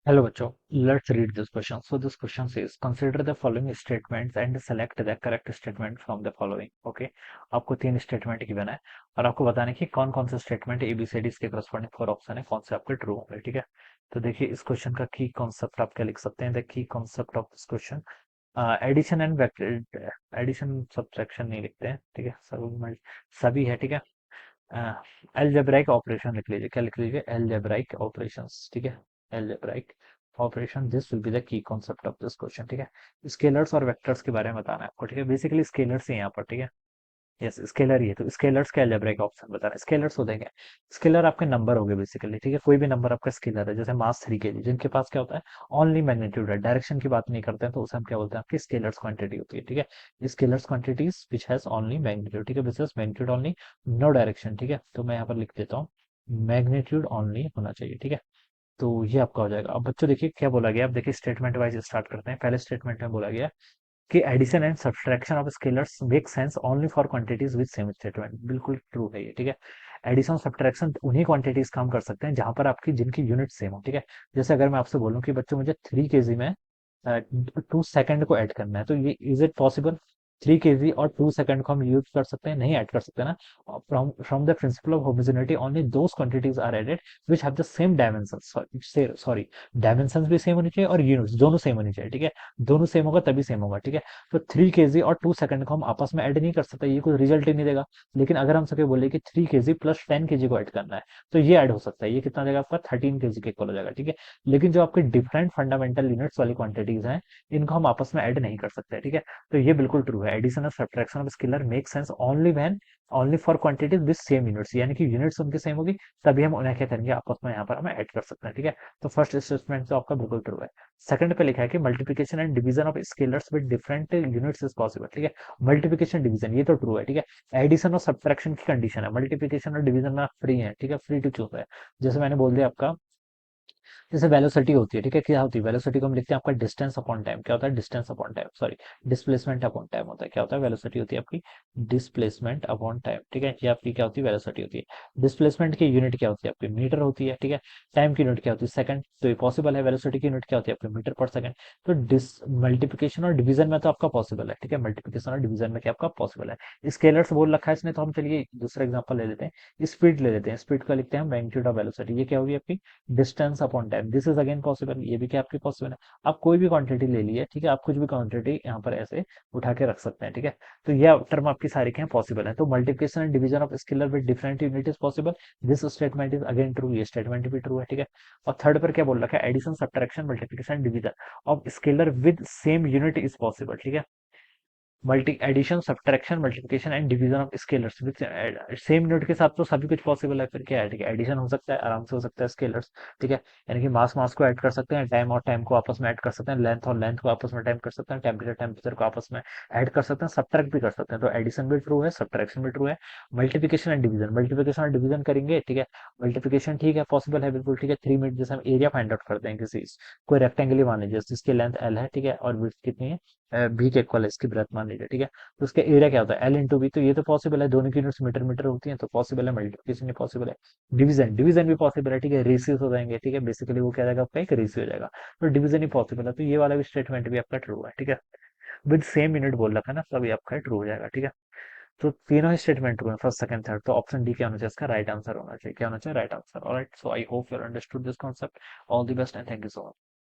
Hello बच्चों, let's read this question. So this question says, consider the following statements and select the correct statement from the following. Okay, आपको तीन statement given है और आपको बताना है कि कौन कौन से स्टेटमेंट एबीसीडी इसके करस्पॉन्डिंग फोर ऑप्शन है, कौन से आपके ट्रू होंगे। ठीक है, तो देखिए इस क्वेश्चन का की कॉन्सेप्ट आप क्या लिख सकते हैं। The key concept of this question, addition and addition subtraction नहीं लिखते हैं। ठीक है, सभी है। ठीक है, एलजेब्राइक ऑपरेशन लिख लीजिए। क्या लिख लीजिए? Algebraic operations. ठीक है, algebraic operation, this will be the key concept of this question. ठीक है, स्केलर्स और वेक्टर्स के बारे में बताना है आपको। ठीक है, बेसिकली स्केलर्स ही यहाँ पर। ठीक है, यस स्केलर ही है, तो स्केलर्स का अलजेब्रिक ऑप्शन बता रहा है। स्केलर्स हो देंगे, स्केलर आपके नंबर हो गए बेसिकली। ठीक है, कोई भी नंबर आपका स्केलर है, जैसे मास 3 kg, जिनके पास क्या होता है, ओनली मैग्नीट्यूड है, डायरेक्शन की बात नहीं करते हैं, तो उसे हम क्या बोलते हैं, आपकी स्केलर्स क्वांटिटी होती है। ठीक है, scalars quantities which has only magnitude. ठीक है, which has magnitude only, no direction. ठीक है, तो मैं यहाँ पर लिख देता हूँ मैग्नीट्यूड ओनली होना चाहिए। ठीक है, तो ये आपका हो जाएगा। अब बच्चों देखिए क्या बोला गया, अब देखिए स्टेटमेंट वाइज स्टार्ट करते हैं। पहले स्टेटमेंट में बोला गया कि addition and subtraction of scalars make sense only for quantities with same statement. बिल्कुल ट्रू है ये। ठीक है, एडिशन सब्ट्रैक्शन उन्हीं क्वांटिटीज का हम कर सकते हैं जहां पर आपकी जिनकी यूनिट सेम हो। ठीक है, जैसे अगर मैं आपसे बोलूं कि बच्चों मुझे 3 kg में 2 सेकंड को ऐड करना है, तो ये इज इट पॉसिबल? 3 kg और 2 सेकंड को हम यूज कर सकते हैं? नहीं ऐड कर सकते ना। From the principle of homogeneity only those quantities are added which have the same dimensions. Sorry, dimensions भी सेम होनी चाहिए और यूनिट्स दोनों सेम होनी चाहिए। ठीक है, दोनों सेम होगा तभी सेम होगा। ठीक है, तो 3 kg और 2 सेकंड को हम आपस में ऐड नहीं कर सकते, ये कोई रिजल्ट ही नहीं देगा। लेकिन अगर हम सके बोले कि 3 kg प्लस 10 kg को ऐड करना है, तो ये ऐड हो सकता है। ये कितना देगा आपका? 13 kg के इक्वल हो जाएगा। ठीक है, लेकिन जो आपके डिफरेंट फंडामेंटल यूनिट्स वाली क्वांटिटीज हैं, इनको हम आपस में ऐड नहीं कर सकते। ठीक है, तो ये बिल्कुल ट्रू है। एडिशन और subtraction of scalar make sense only when, only for quantities with same units, यानी कि यूनिट्स उनकी सेम होगी तभी हम उन्हें क्या करेंगे, आपस में यहाँ पर हम ऐड कर सकते हैं। ठीक है, तो फर्स्ट स्टेटमेंट तो आपका बिल्कुल ट्रू है। सेकंड पे लिखा है कि multiplication and division of scalars with different units is possible. ठीक है, मल्टीप्लिकेशन डिवीजन ये तो ट्रू है। ठीक है, एडिशन और सब्ट्रैक्शन की कंडीशन है, मल्टीप्लिकेशन और डिवीजन में फ्री है। ठीक है, फ्री टू चूज है। जैसे मैंने बोल दिया आपका, जैसे वेलोसिटी होती है। ठीक है, क्या होती है वेलोसिटी को हम लिखते हैं आपका डिस्टेंस अपॉन टाइम। क्या होता है? Distance upon time, sorry, displacement upon time होता है। क्या होता है? वेलोसिटी होती है आपकी डिस्प्लेसमेंट अपॉन टाइम। ठीक है, ये आपकी क्या होती है? वेलोसिटी होती है। डिस्प्लेसमेंट की यूनिट क्या होती है आपकी? मीटर होती है। ठीक है, टाइम की यूनिट क्या होती है? सेकंड। तो ये पॉसिबल है। वेलोसिटी की यूनिट क्या होती है आपकी? मीटर पर सेकंड। तो डिस मल्टीप्लिकेशन और डिवीजन में तो आपका पॉसिबल है। ठीक है, मल्टीप्लिकेशन और डिवीजन में क्या आपका पॉसिबल है। स्केलर्स बोल रखा है इसने, तो हम चलिए दूसरा एग्जांपल ले लेते हैं। स्पीड ले लेते हैं। स्पीड का लिखते हैं मैग्नीट्यूड ऑफ वेलोसिटी। ये क्या होगी आपकी? Distance upon time. This is again possible, ये भी क्या आपकी पॉसिबल है। आप कोई भी क्वांटिटी ले लिए। ठीक है, आप कुछ भी क्वांटिटी यहाँ पर ऐसे उठा के रख सकते हैं। ठीक है, तो ये टर्म आपकी सारी क्या पॉसिबल है। तो multiplication and division of scalar with different unit is possible. This statement is again true, ये स्टेटमेंट भी ट्रू है। ठीक है, और थर्ड पर क्या बोल रखा है? Addition subtraction multiplication division of scalar with same unit is possible. ठीक है, multi addition subtraction multiplication and division of scalars with same unit के साथ तो सभी कुछ पॉसिबल है। फिर क्या है? ठीक है, एडिशन हो सकता है, आराम से हो सकता है स्केलर्स। ठीक है, यानी कि मास मास को ऐड कर सकते हैं, टाइम और टाइम को आपस में ऐड कर सकते हैं, लेंथ और लेंथ को आपस में टाइम कर सकते हैं, टेम्परेचर टेम्परेचर को आपस में ऐड कर सकते हैं, सब्ट्रैक्ट भी कर सकते हैं। तो एडिशन भी ट्रू है, सब्ट्रैक्शन भी ट्रू है। मल्टीप्लिकेशन एंड डिवीजन, मल्टीप्लिकेशन और डिवीजन करेंगे। ठीक है, मल्टीप्लिकेशन ठीक है, पॉसिबल है बिल्कुल। ठीक है, 3 मिनट जैसे हम एरिया फाइंड आउट करते हैं किसी कोई रेक्टेंगल ही मान लीजिए जिसकी लेंथ एल है। ठीक है, और विड्थ कितनी है? बी के इक्वल है, इसकी ब्रेथ मान लीजिए। ठीक है, तो उसका एरिया क्या होता है? L into B. तो ये तो पॉसिबल है, दोनों की यूनिट्स मीटर मीटर होती हैं, तो पॉसिबल है। मल्टीप्लिकेशन भी पॉसिबल है, डिवीजन डिवीजन भी पॉसिबल है। ठीक है, रेशियोज हो जाएंगे। ठीक है, बेसिकली वो क्या जाएगा आपका? एक रेशियो हो जाएगा। तो डिवीजन ही पॉसिबल है, तो ये वाला भी स्टेटमेंट भी आपका ट्रू है। ठीक है, विद सेम यूनिट बोल रखा है ना, तभी आपका ट्रू हो जाएगा। ठीक है, तो तीनों ही स्टेटमेंट ट्रू है, फर्स्ट सेकंड थर्ड। तो ऑप्शन डी क्या होना चाहिए? इसका राइट आंसर होना चाहिए। क्या होना चाहिए? Right answer. Alright, so I hope you understood this concept. All the best and thank you so much.